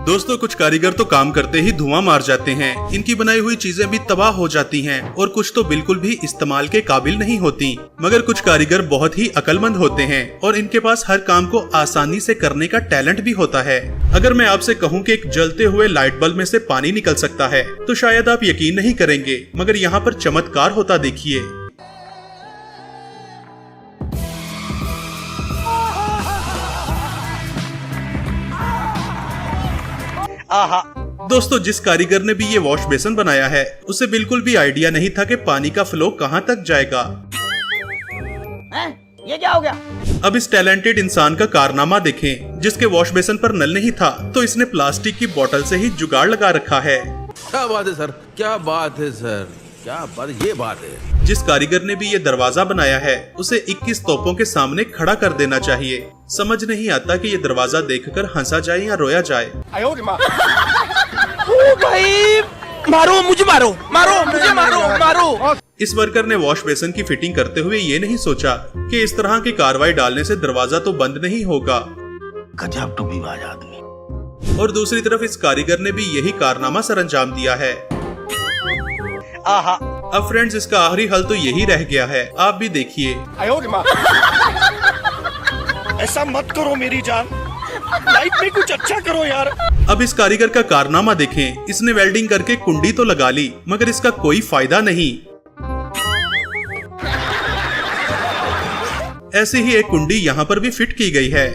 दोस्तों कुछ कारीगर तो काम करते ही धुआं मार जाते हैं। इनकी बनाई हुई चीजें भी तबाह हो जाती हैं और कुछ तो बिल्कुल भी इस्तेमाल के काबिल नहीं होती। मगर कुछ कारीगर बहुत ही अक्लमंद होते हैं और इनके पास हर काम को आसानी से करने का टैलेंट भी होता है। अगर मैं आपसे कहूँ कि एक जलते हुए लाइट बल्ब में से पानी निकल सकता है तो शायद आप यकीन नहीं करेंगे, मगर यहाँ पर चमत्कार होता देखिए। दोस्तों जिस कारीगर ने भी ये वॉश बेसिन बनाया है उसे बिल्कुल भी आइडिया नहीं था कि पानी का फ्लो कहाँ तक जाएगा। ये क्या हो गया? अब इस टैलेंटेड इंसान का कारनामा देखें, जिसके वॉश बेसिन पर नल नहीं था तो इसने प्लास्टिक की बोतल से ही जुगाड़ लगा रखा है। क्या बात है सर, क्या बात है सर, क्या बात, ये बात है। जिस कारीगर ने भी ये दरवाजा बनाया है उसे 21 तोपों के सामने खड़ा कर देना चाहिए। समझ नहीं आता कि ये दरवाजा देखकर हंसा जाए या रोया जाए। ओ भाई, मारो मुझे, मारो मुझे, मारो। इस वर्कर ने वॉश बेसिन की फिटिंग करते हुए ये नहीं सोचा कि इस तरह की कार्रवाई डालने से दरवाजा तो बंद नहीं होगा। गजब टूबीबाज आदमी। और दूसरी तरफ इस कारीगर ने भी यही कारनामा सरअंजाम दिया है। अब फ्रेंड्स इसका आखिरी हल तो यही रह गया है, आप भी देखिए। ऐसा मत करो मेरी जान, लाइफ में कुछ अच्छा करो यार। अब इस कारीगर का कारनामा देखें, इसने वेल्डिंग करके कुंडी तो लगा ली मगर इसका कोई फायदा नहीं। ऐसे ही एक कुंडी यहाँ पर भी फिट की गई है।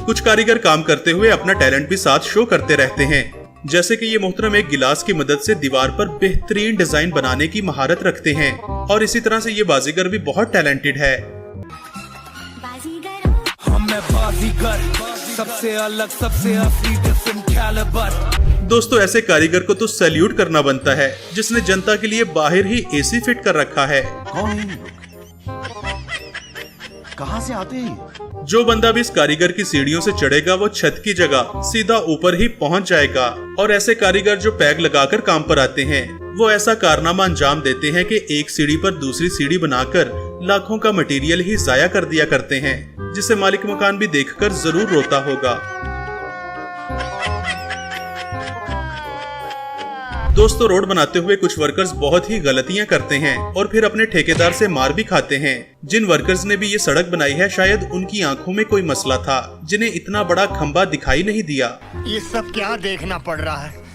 कुछ कारीगर काम करते हुए अपना टैलेंट भी साथ शो करते रहते हैं। जैसे कि ये मोहतरम एक गिलास की मदद से दीवार पर बेहतरीन डिजाइन बनाने की महारत रखते हैं और इसी तरह से ये बाजीगर भी बहुत टैलेंटेड है। सबसे अलग, सबसे असली, डिफरेंट कैलिबर। दोस्तों ऐसे कारीगर को तो सैल्यूट करना बनता है जिसने जनता के लिए बाहर ही एसी फिट कर रखा है। कहाँ से आते हैं? जो बंदा भी इस कारीगर की सीढ़ियों से चढ़ेगा वो छत की जगह सीधा ऊपर ही पहुंच जाएगा। और ऐसे कारीगर जो पैग लगाकर काम पर आते हैं वो ऐसा कारनामा अंजाम देते हैं कि एक सीढ़ी पर दूसरी सीढ़ी बनाकर लाखों का मटेरियल ही जाया कर दिया करते हैं, जिसे मालिक मकान भी देखकर जरूर रोता होगा। दोस्तों रोड बनाते हुए कुछ वर्कर्स बहुत ही गलतियां करते हैं और फिर अपने ठेकेदार से मार भी खाते हैं। जिन वर्कर्स ने भी ये सड़क बनाई है शायद उनकी आंखों में कोई मसला था, जिन्हें इतना बड़ा खंबा दिखाई नहीं दिया। ये सब क्या देखना पड़ रहा है?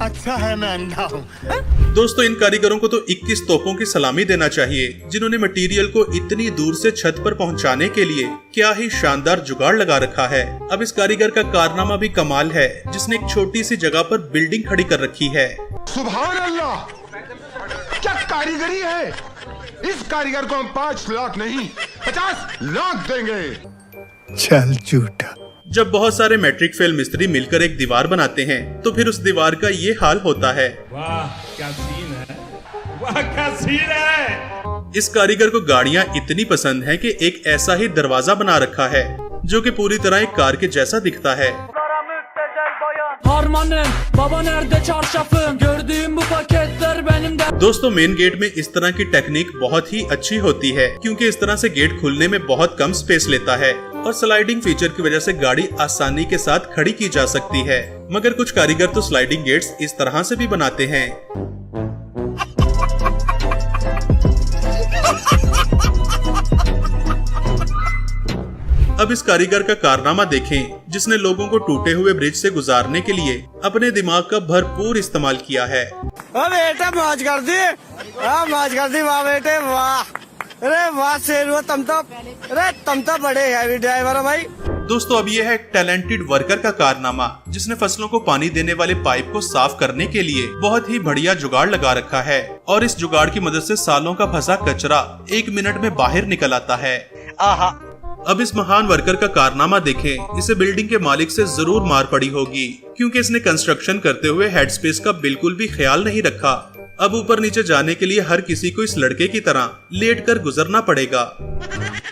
अच्छा है मैं अंधा हूँ। दोस्तों इन कारीगरों को तो 21 तोपों की सलामी देना चाहिए, जिन्होंने मटेरियल को इतनी दूर से छत पर पहुंचाने के लिए क्या ही शानदार जुगाड़ लगा रखा है। अब इस कारीगर का कारनामा भी कमाल है, जिसने एक छोटी सी जगह पर बिल्डिंग खड़ी कर रखी है। सुभान अल्लाह, क्या कारीगरी है। इस कारीगर को हम 5 लाख नहीं 50 लाख देंगे। चल झूठा। जब बहुत सारे मैट्रिक फेल मिस्त्री मिलकर एक दीवार बनाते हैं तो फिर उस दीवार का ये हाल होता है। वाह क्या सीन है, वाह क्या सीन है। इस कारीगर को गाड़ियाँ इतनी पसंद हैं कि एक ऐसा ही दरवाजा बना रखा है जो कि पूरी तरह एक कार के जैसा दिखता है। दोस्तों मेन गेट में इस तरह की टेक्निक बहुत ही अच्छी होती है क्योंकि इस तरह से गेट खुलने में बहुत कम स्पेस लेता है और स्लाइडिंग फीचर की वजह से गाड़ी आसानी के साथ खड़ी की जा सकती है। मगर कुछ कारीगर तो स्लाइडिंग गेट्स इस तरह से भी बनाते हैं। अब इस कारीगर का कारनामा देखें, जिसने लोगों को टूटे हुए ब्रिज से गुजारने के लिए अपने दिमाग का भरपूर इस्तेमाल किया है। बेटे मौज कर दी, मौज कर दी, वाह बेटे वाह। अरे वाह शेर, तुम तो बड़े हैवी ड्राइवर हो भाई। दोस्तों अब ये है एक टैलेंटेड वर्कर का कारनामा, जिसने फसलों को पानी देने वाले पाइप को साफ करने के लिए बहुत ही बढ़िया जुगाड़ लगा रखा है और इस जुगाड़ की मदद से सालों का फंसा कचरा 1 मिनट में बाहर निकल आता है। अब इस महान वर्कर का कारनामा देखें, इसे बिल्डिंग के मालिक से जरूर मार पड़ी होगी क्योंकि इसने कंस्ट्रक्शन करते हुए हेड स्पेस का बिल्कुल भी ख्याल नहीं रखा। अब ऊपर नीचे जाने के लिए हर किसी को इस लड़के की तरह लेटकर गुजरना पड़ेगा।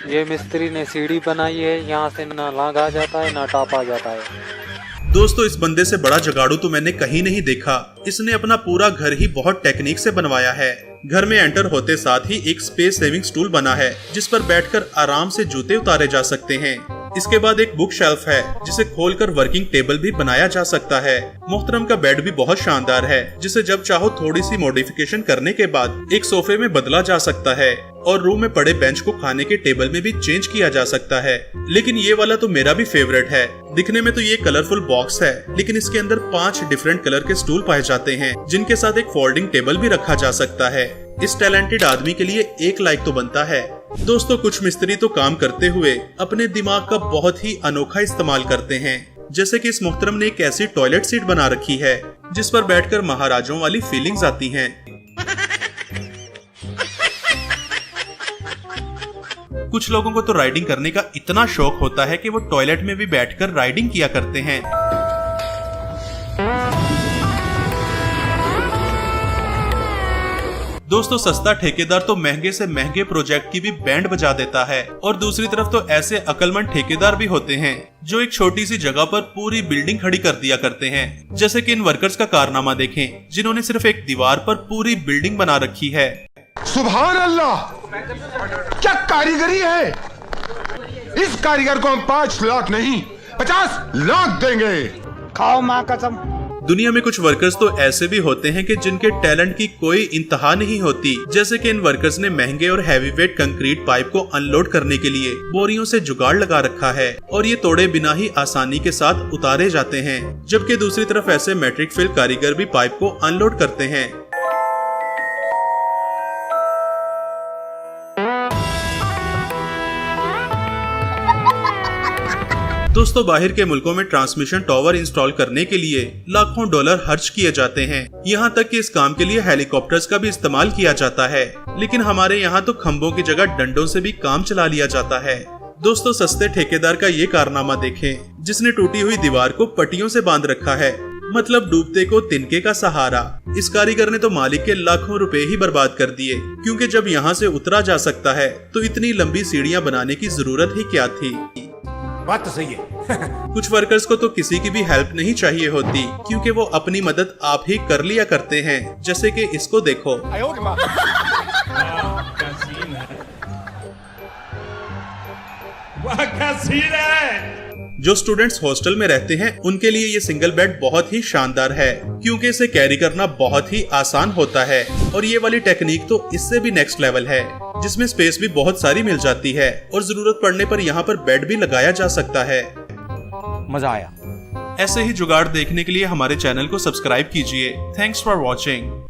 ये मिस्त्री ने सीढ़ी बनाई है, यहाँ से ना लांघा जाता है ना टापा जाता है। दोस्तों इस बंदे से बड़ा जुगाड़ू तो मैंने कहीं नहीं देखा। इसने अपना पूरा घर ही बहुत टेक्निक से बनवाया है। घर में एंटर होते साथ ही एक स्पेस सेविंग स्टूल बना है जिस पर बैठकर आराम से जूते उतारे जा सकते हैं। इसके बाद एक बुक शेल्फ है जिसे खोलकर वर्किंग टेबल भी बनाया जा सकता है। मोहतरम का बेड भी बहुत शानदार है जिसे जब चाहो थोड़ी सी मॉडिफिकेशन करने के बाद एक सोफे में बदला जा सकता है और रूम में पड़े बेंच को खाने के टेबल में भी चेंज किया जा सकता है। लेकिन ये वाला तो मेरा भी फेवरेट है। दिखने में तो ये कलरफुल बॉक्स है लेकिन इसके अंदर 5 डिफरेंट कलर के स्टूल पाए जाते हैं जिनके साथ एक फोल्डिंग टेबल भी रखा जा सकता है। इस टैलेंटेड आदमी के लिए 1 लाइक तो बनता है। दोस्तों कुछ मिस्त्री तो काम करते हुए अपने दिमाग का बहुत ही अनोखा इस्तेमाल करते हैं। जैसे कि इस मोहतरम ने एक ऐसी टॉयलेट सीट बना रखी है जिस पर बैठकर महाराजाओं वाली फीलिंग्स आती हैं। कुछ लोगों को तो राइडिंग करने का इतना शौक होता है कि वो टॉयलेट में भी बैठकर राइडिंग किया करते हैं। दोस्तों सस्ता ठेकेदार तो महंगे से महंगे प्रोजेक्ट की भी बैंड बजा देता है और दूसरी तरफ तो ऐसे अक्लमंद ठेकेदार भी होते हैं जो एक छोटी सी जगह पर पूरी बिल्डिंग खड़ी कर दिया करते हैं। जैसे कि इन वर्कर्स का कारनामा देखें जिन्होंने सिर्फ एक दीवार पर पूरी बिल्डिंग बना रखी है। सुभान अल्लाह, क्या कारीगरी है। इस कारीगर को हम 5 लाख नहीं 50 लाख देंगे। खाओ माँ कसम। दुनिया में कुछ वर्कर्स तो ऐसे भी होते हैं कि जिनके टैलेंट की कोई इंतहा नहीं होती। जैसे कि इन वर्कर्स ने महंगे और हैवीवेट कंक्रीट पाइप को अनलोड करने के लिए बोरियों से जुगाड़ लगा रखा है और ये तोड़े बिना ही आसानी के साथ उतारे जाते हैं। जबकि दूसरी तरफ ऐसे मैट्रिक फेल कारीगर भी पाइप को अनलोड करते हैं। दोस्तों बाहर के मुल्कों में ट्रांसमिशन टावर इंस्टॉल करने के लिए लाखों डॉलर खर्च किए जाते हैं। यहाँ तक कि इस काम के लिए हेलीकॉप्टर्स का भी इस्तेमाल किया जाता है। लेकिन हमारे यहाँ तो खंभों की जगह डंडों से भी काम चला लिया जाता है। दोस्तों सस्ते ठेकेदार का ये कारनामा देखें जिसने टूटी हुई दीवार को पट्टियों से बांध रखा है, मतलब डूबते को तिनके का सहारा। इस कारीगर ने तो मालिक के लाखों रुपए ही बर्बाद कर दिए क्योंकि जब यहाँ से उतरा जा सकता है तो इतनी लंबी सीढ़ियाँ बनाने की जरूरत ही क्या थी। बात तो सही है। कुछ वर्कर्स को तो किसी की भी हेल्प नहीं चाहिए होती क्योंकि वो अपनी मदद आप ही कर लिया करते हैं। जैसे कि इसको देखो। क्या सीन है, वाह क्या सीन है। जो स्टूडेंट्स हॉस्टल में रहते हैं उनके लिए ये सिंगल बेड बहुत ही शानदार है क्योंकि इसे कैरी करना बहुत ही आसान होता है। और ये वाली टेक्निक तो इससे भी नेक्स्ट लेवल है जिसमें स्पेस भी बहुत सारी मिल जाती है और जरूरत पड़ने पर यहाँ पर बेड भी लगाया जा सकता है। मजा आया। ऐसे ही जुगाड़ देखने के लिए हमारे चैनल को सब्सक्राइब कीजिए। Thanks for watching.